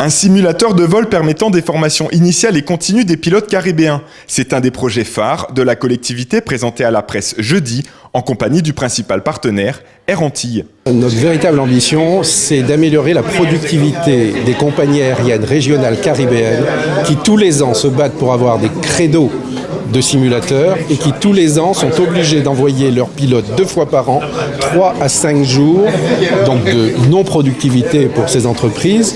Un simulateur de vol permettant des formations initiales et continues des pilotes caribéens. C'est un des projets phares de la collectivité présenté à la presse jeudi en compagnie du principal partenaire, Air Antilles. Notre véritable ambition, c'est d'améliorer la productivité des compagnies aériennes régionales caribéennes qui tous les ans se battent pour avoir des créneaux de simulateurs et qui tous les ans sont obligés d'envoyer leurs pilotes 2 fois par an, 3 à 5 jours, donc de non-productivité pour ces entreprises,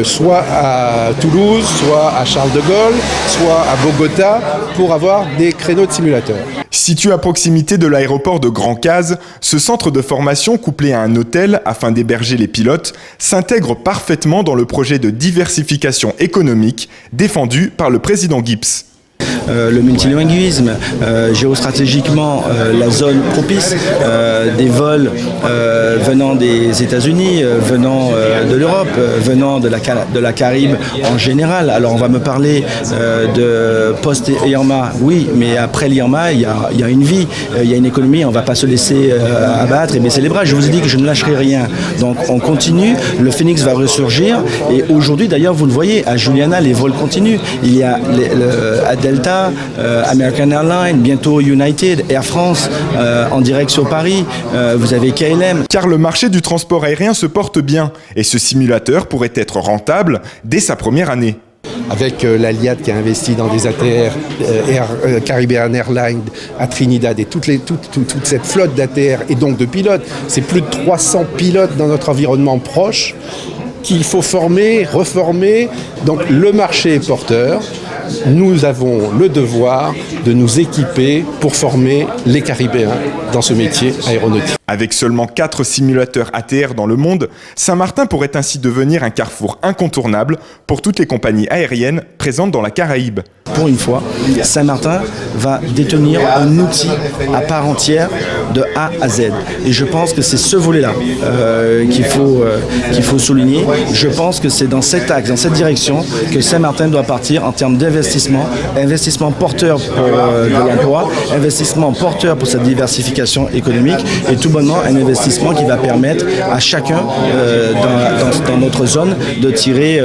soit à Toulouse, soit à Charles de Gaulle, soit à Bogota, pour avoir des créneaux de simulateurs. Situé à proximité de l'aéroport de Grand Case, ce centre de formation couplé à un hôtel afin d'héberger les pilotes s'intègre parfaitement dans le projet de diversification économique défendu par le président Gibbs. Le multilinguisme, géostratégiquement la zone propice, des vols venant des États-Unis, venant de l'Europe, venant de la Caraïbe en général. Alors on va me parler de post-Irma, oui, mais après l'Irma, il y a une vie, il y a une économie, on ne va pas se laisser abattre et baisser les bras. Je vous ai dit que je ne lâcherai rien. Donc on continue, le Phoenix va ressurgir et aujourd'hui d'ailleurs vous le voyez, à Juliana les vols continuent. Il y a à Delta, American Airlines, bientôt United, Air France, en direction Paris, vous avez KLM. Car le marché du transport aérien se porte bien et ce simulateur pourrait être rentable dès sa première année. Avec l'Aliad qui a investi dans des ATR, Caribbean Airlines à Trinidad et toute cette flotte d'ATR et donc de pilotes, c'est plus de 300 pilotes dans notre environnement proche qu'il faut former, reformer. Donc le marché est porteur. Nous avons le devoir de nous équiper pour former les Caribéens dans ce métier aéronautique. Avec seulement 4 simulateurs ATR dans le monde, Saint-Martin pourrait ainsi devenir un carrefour incontournable pour toutes les compagnies aériennes présentes dans la Caraïbe. Pour une fois, Saint-Martin va détenir un outil à part entière de A à Z. Et je pense que c'est ce volet-là qu'il faut souligner. Je pense que c'est dans cet axe, dans cette direction, que Saint-Martin doit partir en termes d'investissement, investissement porteur pour de l'emploi, investissement porteur pour sa diversification économique et tout bonnement un investissement qui va permettre à chacun dans notre zone de tirer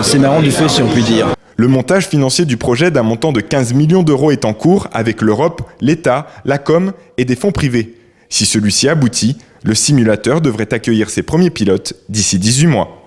ses marrons du feu, si on peut dire. Le montage financier du projet d'un montant de 15 millions d'euros est en cours avec l'Europe, l'État, la Com et des fonds privés. Si celui-ci aboutit, le simulateur devrait accueillir ses premiers pilotes d'ici 18 mois.